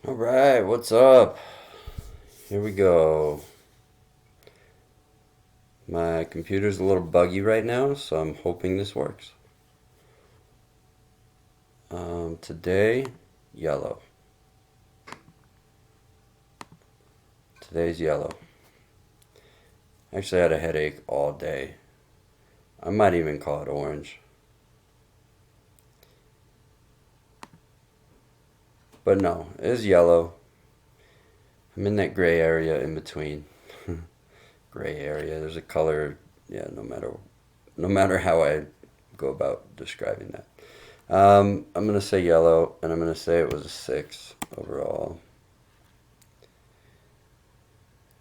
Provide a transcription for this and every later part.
All right, what's up? Here we go. My computer's a little buggy right now, so I'm hoping this works. Today, yellow. Today's yellow. Actually, I had a headache all day. I might even call it orange. But no, it is yellow. I'm in that gray area in between. Gray area. There's a color, yeah, no matter how I go about describing that. I'm gonna say yellow, and I'm gonna say it was a 6 overall.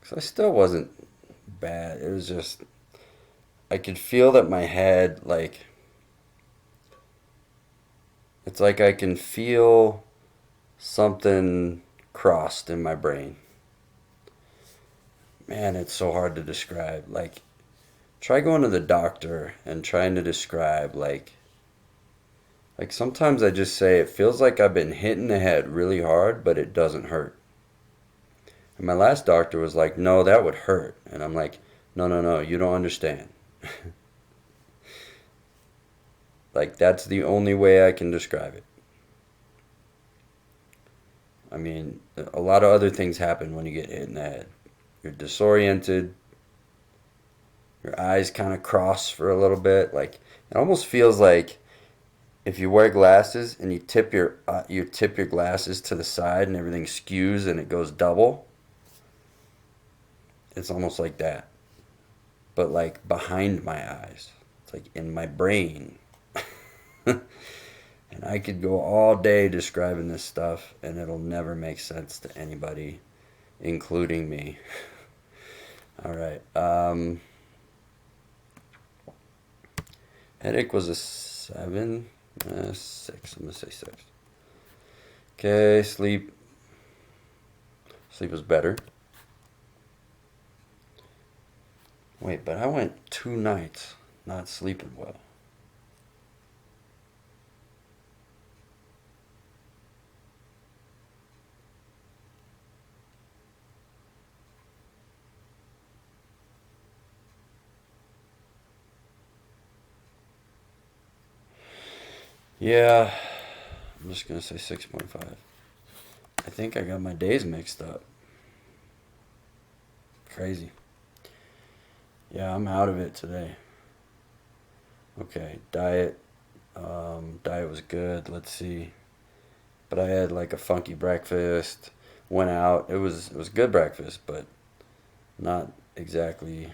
Cause I still wasn't bad. It was just I could feel that my head, like, it's like I can feel something crossed in my brain. Man, it's so hard to describe. Like, try going to the doctor and trying to describe, like sometimes I just say it feels like I've been hit in the head really hard, but it doesn't hurt. And my last doctor was like, no, that would hurt. And I'm like, no, no, no, you don't understand. Like, that's the only way I can describe it. I mean, a lot of other things happen when you get hit in the head. You're disoriented, your eyes kind of cross for a little bit. Like, it almost feels like if you wear glasses and you tip your glasses to the side and everything skews and it goes double. It's almost like that, but like behind my eyes. It's like in my brain. And I could go all day describing this stuff, and it'll never make sense to anybody, including me. All right. Headache was a 7, 6. I'm gonna say 6. Okay, sleep. Sleep was better. Wait, but I went 2 nights not sleeping well. Yeah, I'm just gonna say 6.5. I think I got my days mixed up. Crazy. Yeah, I'm out of it today. Okay, diet. Diet was good. Let's see. But I had like a funky breakfast. Went out. It was good breakfast, but not exactly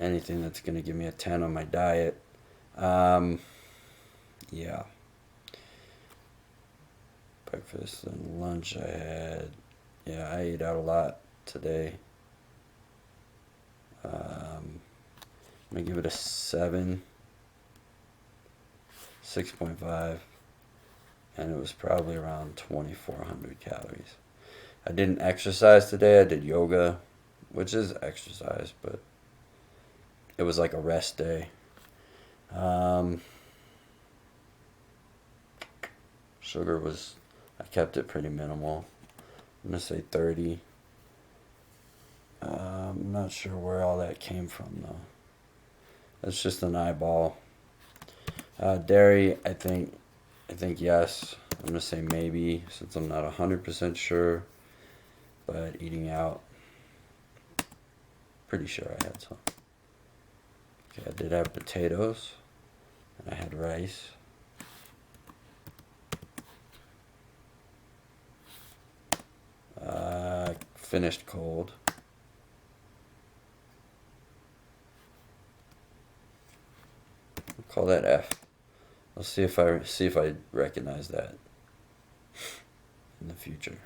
anything that's gonna give me a 10 on my diet. Um, yeah, breakfast and lunch I had. Yeah, I ate out a lot today. I'm gonna give it a 7, 6.5, and it was probably around 2,400 calories. I didn't exercise today. I did yoga, which is exercise, but it was like a rest day. Um, Sugar was, I kept it pretty minimal. I'm gonna say 30. I'm not sure where all that came from though. That's just an eyeball. Dairy, I think yes. I'm gonna say maybe since I'm not 100% sure. But eating out, pretty sure I had some. Okay, I did have potatoes, and I had rice. Finished cold. I'll call that F. I'll see if I recognize that in the future.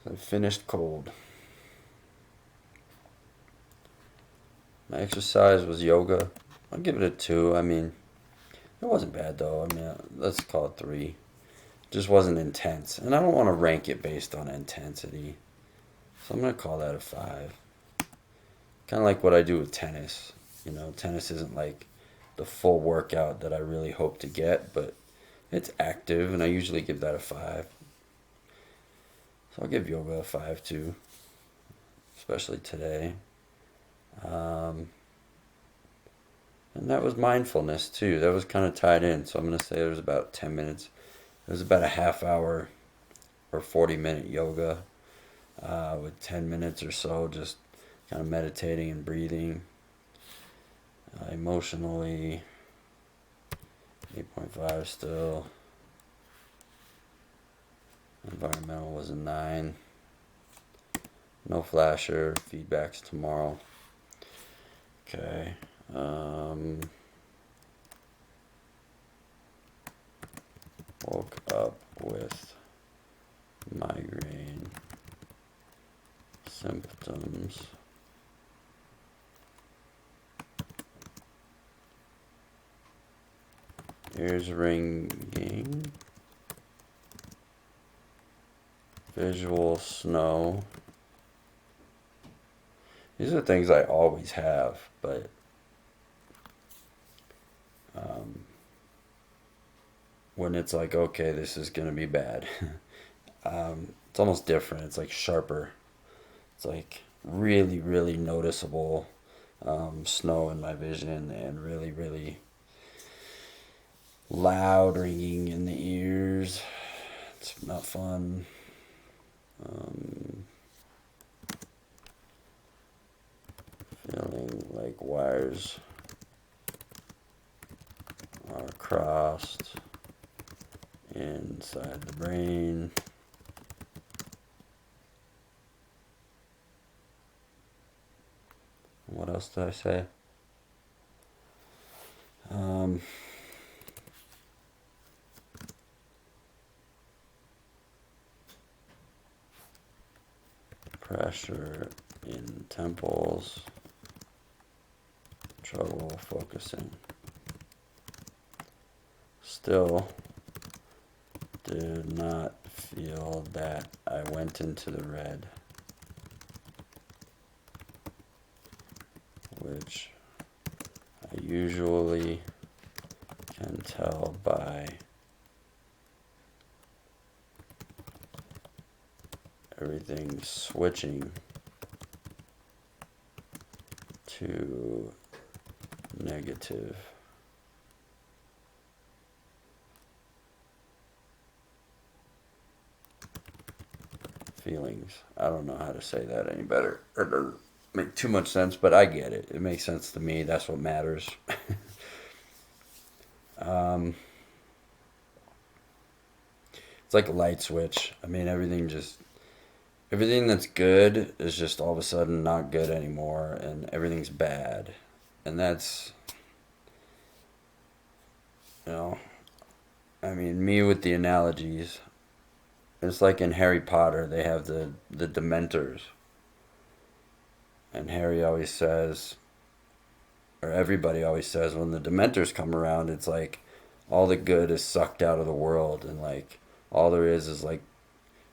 So finished cold. My exercise was yoga. I'll give it a 2. I mean, it wasn't bad though. I mean, let's call it 3. Just wasn't intense, and I don't want to rank it based on intensity. So I'm gonna call that a 5. Kind of like what I do with tennis. Tennis isn't like the full workout that I really hope to get, but It's active, and I usually give that a 5. So I'll give yoga a 5 too, especially today. Um, and that was mindfulness too. That was kind of tied in. So I'm going to say it was about 10 minutes. It was about a half hour or 40-minute yoga with 10 minutes or so just kind of meditating and breathing. Emotionally, 8.5 still. Environmental was a 9. No flasher. Feedbacks tomorrow. Okay. Woke up with migraine symptoms. Ears ringing. Visual snow. These are things I always have, but when it's like, okay, this is going to be bad, it's almost different. It's like sharper. It's like really, really noticeable snow in my vision and really, really loud ringing in the ears. It's not fun. Feeling like wires are crossed inside the brain. What else did I say? Pressure in temples, trouble focusing. Still did not feel that I went into the red, which I usually can tell by everything switching to negative. Feelings. I don't know how to say that any better. It doesn't make too much sense, but I get it. It makes sense to me. That's what matters. It's like a light switch. I mean, everything that's good is just all of a sudden not good anymore, and everything's bad. And that's, you know, I mean, me with the analogies. It's like in Harry Potter, they have the Dementors. And Harry always says, or everybody always says, when the Dementors come around, it's like all the good is sucked out of the world, and like all there is like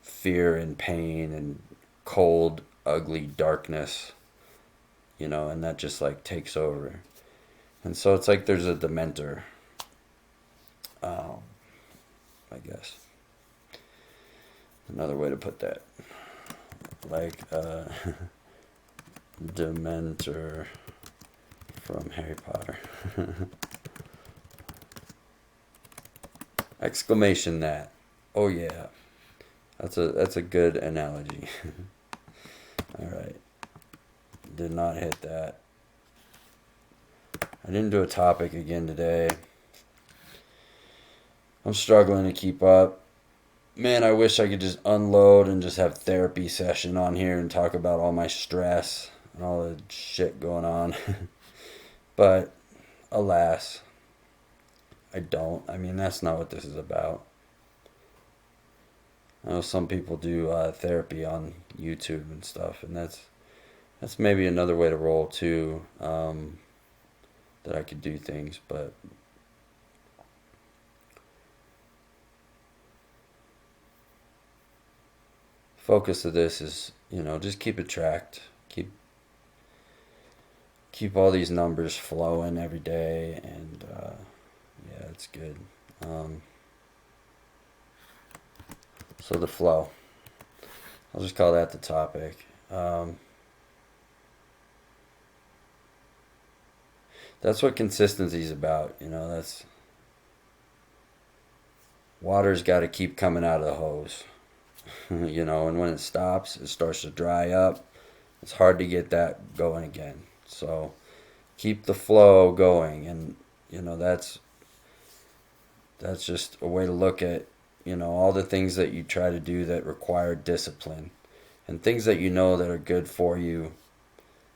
fear and pain and cold, ugly darkness, and that just like takes over. And so it's like there's a Dementor, I guess. Another way to put that. Like a Dementor from Harry Potter. Exclamation that. Oh yeah. That's a good analogy. All right. Did not hit that. I didn't do a topic again today. I'm struggling to keep up. Man, I wish I could just unload and just have therapy session on here and talk about all my stress and all the shit going on. But alas, I don't. I mean, that's not what this is about. I know some people do therapy on YouTube and stuff, and that's maybe another way to roll too. That I could do things, but focus of this is, just keep it tracked. Keep all these numbers flowing every day, and yeah, it's good. So the flow. I'll just call that the topic. That's what consistency is about. That's water's got to keep coming out of the hose. And when it stops, it starts to dry up. It's hard to get that going again. So keep the flow going, and that's just a way to look at all the things that you try to do that require discipline, and things that that are good for you,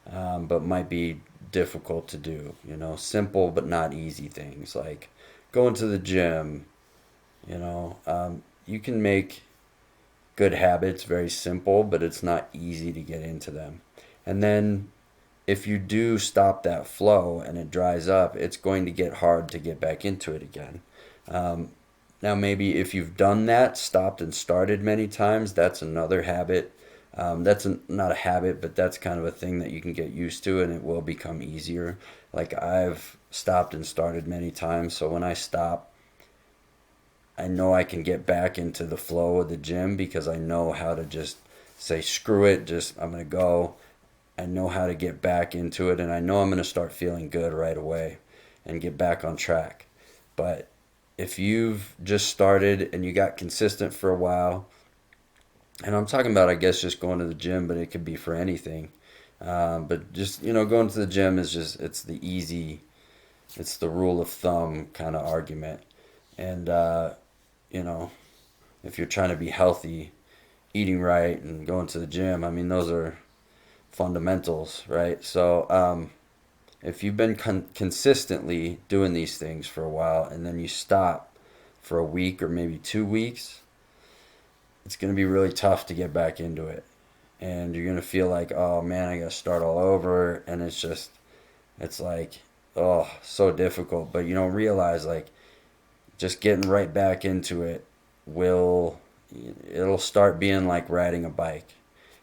but might be difficult to do. Simple but not easy things like going to the gym. You can make good habits very simple, but it's not easy to get into them. And then if you do stop that flow and it dries up, it's going to get hard to get back into it again. Um, Now, maybe if you've done that, stopped and started many times, that's another habit. Not a habit, but that's kind of a thing that you can get used to, and it will become easier. Like I've stopped and started many times, so when I stop, I know I can get back into the flow of the gym because I know how to just say, screw it, just I'm going to go. I know how to get back into it, and I know I'm going to start feeling good right away and get back on track. But if you've just started and you got consistent for a while, and I'm talking about, I guess, just going to the gym, but it could be for anything. But just, going to the gym is just, it's the rule of thumb kind of argument. And, you know, if you're trying to be healthy, eating right and going to the gym, I mean, those are fundamentals, right? So, if you've been consistently doing these things for a while and then you stop for a week or maybe 2 weeks, it's going to be really tough to get back into it. And you're going to feel like, oh man, I got to start all over. And it's like, oh, so difficult. But you don't realize, like, just getting right back into it will, it'll start being like riding a bike.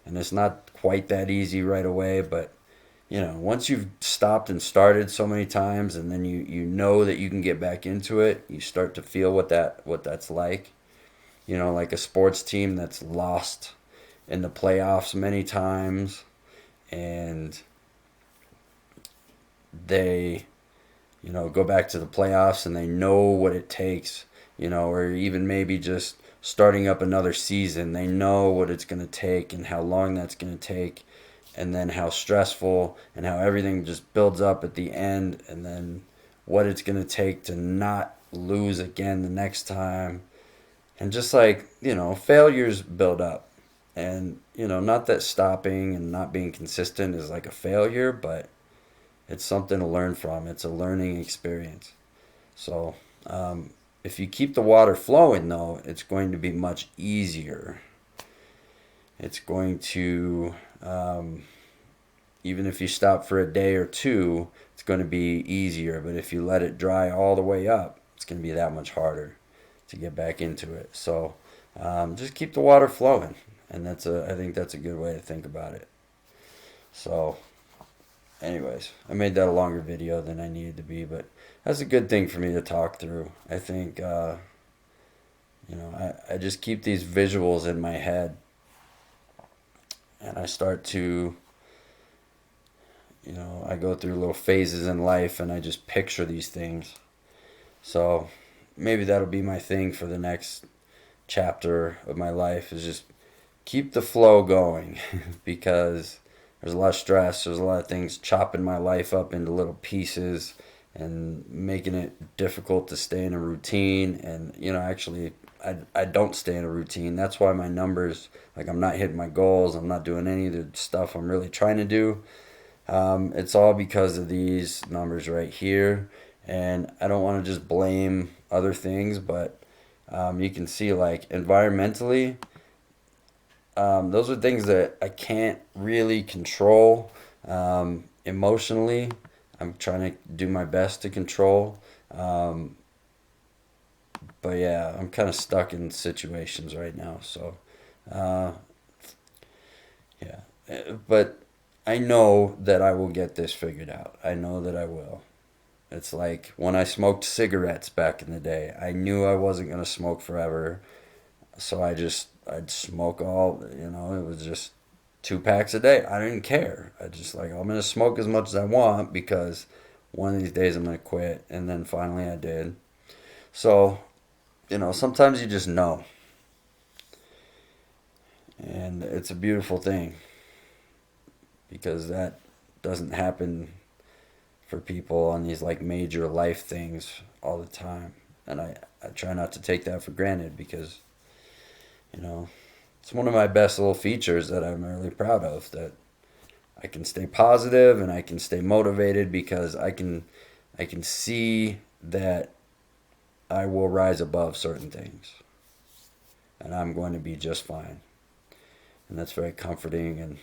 And it's not quite that easy right away, but once you've stopped and started so many times, and then you know that you can get back into it, you start to feel what that's like. Like a sports team that's lost in the playoffs many times, and they go back to the playoffs and they know what it takes, or even maybe just starting up another season, they know what it's going to take and how long that's going to take, and then how stressful and how everything just builds up at the end, and then what it's going to take to not lose again the next time. And just like, failures build up. And, not that stopping and not being consistent is like a failure, but it's something to learn from. It's a learning experience. So, if you keep the water flowing, though, it's going to be much easier. It's going to, even if you stop for a day or two, it's going to be easier. But if you let it dry all the way up, it's going to be that much harder to get back into it. So, just keep the water flowing. And I think that's a good way to think about it. So, anyways, I made that a longer video than I needed to be, but that's a good thing for me to talk through. I think, I just keep these visuals in my head, and I start to, I go through little phases in life and I just picture these things. So maybe that'll be my thing for the next chapter of my life, is just keep the flow going because there's a lot of stress, there's a lot of things chopping my life up into little pieces and making it difficult to stay in a routine. And actually, I don't stay in a routine. That's why my numbers, like, I'm not hitting my goals, I'm not doing any of the stuff I'm really trying to do. It's all because of these numbers right here. And I don't want to just blame other things, but you can see, like, environmentally, those are things that I can't really control. Emotionally, I'm trying to do my best to control. But yeah, I'm kind of stuck in situations right now. So, uh, yeah. But I know that I will get this figured out. I know that I will. It's like when I smoked cigarettes back in the day. I knew I wasn't going to smoke forever. So I just I'd smoke it was just 2 packs a day. I didn't care. I just like, I'm gonna smoke as much as I want because one of these days I'm gonna quit. And then finally I did. So, sometimes you just know. And it's a beautiful thing because that doesn't happen for people on these like major life things all the time. And I try not to take that for granted because, you know, it's one of my best little features that I'm really proud of, that I can stay positive and I can stay motivated because I can see that I will rise above certain things and I'm going to be just fine. And that's very comforting, and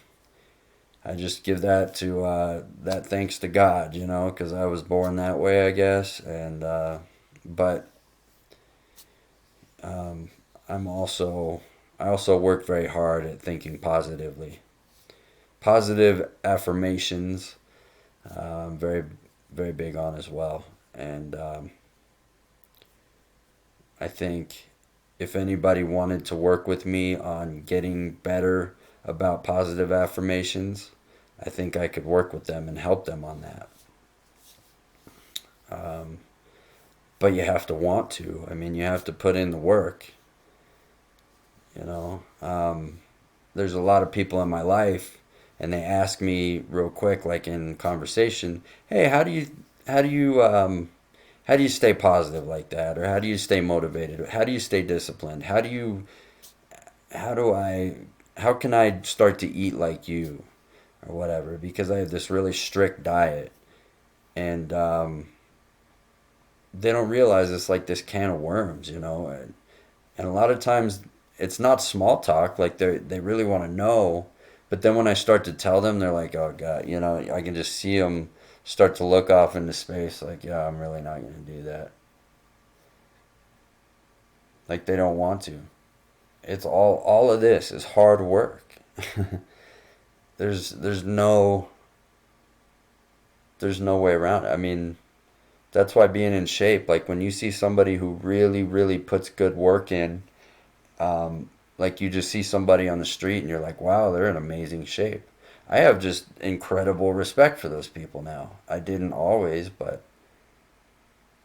I just give that to that thanks to God, because I was born that way, I guess. And but um, I also work very hard at thinking positively. Positive affirmations, very very big on as well. And I think if anybody wanted to work with me on getting better about positive affirmations, I think I could work with them and help them on that. Um, but you have to want to. I mean, you have to put in the work. You know, there's a lot of people in my life, and they ask me real quick, like in conversation, "Hey, how do you stay positive like that, or how do you stay motivated? How do you stay disciplined? How do I, how can I start to eat like you, or whatever?" Because I have this really strict diet, and they don't realize it's like this can of worms, and a lot of times it's not small talk. Like they really want to know, but then when I start to tell them, they're like, "Oh God," I can just see them start to look off into space, like, "Yeah, I'm really not going to do that." Like they don't want to. It's all of this is hard work. There's no way around it. I mean, that's why being in shape, like when you see somebody who really really puts good work in, like you just see somebody on the street and you're like, wow, they're in amazing shape. I have just incredible respect for those people now. I didn't always, but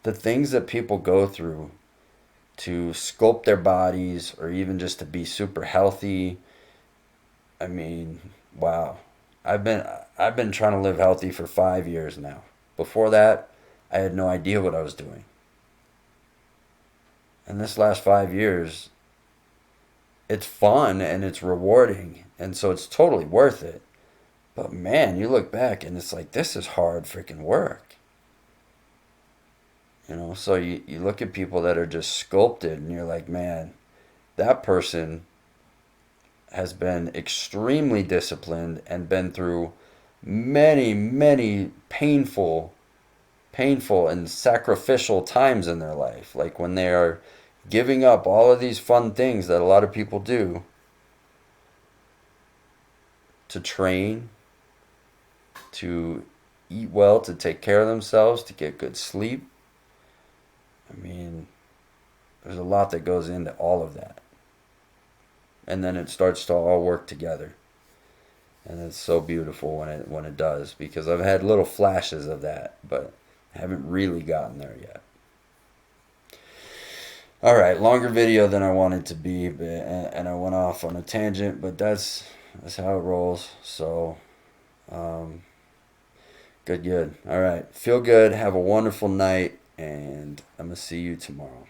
the things that people go through to sculpt their bodies or even just to be super healthy, I mean, wow. I've been I've been trying to live healthy for 5 years now. Before that, I had no idea what I was doing. And this last 5 years, it's fun and it's rewarding, and so it's totally worth it. But man, you look back and it's like this is hard freaking work. So you look at people that are just sculpted and you're like, man, that person has been extremely disciplined and been through many, many painful and sacrificial times in their life. Like when they are giving up all of these fun things that a lot of people do to train, to eat well, to take care of themselves, to get good sleep. I mean, there's a lot that goes into all of that. And then it starts to all work together. And it's so beautiful when it does, because I've had little flashes of that, but I haven't really gotten there yet. All right, longer video than I wanted to be, and I went off on a tangent, but that's how it rolls. So, um, good. All right, feel good. Have a wonderful night, and I'm gonna see you tomorrow.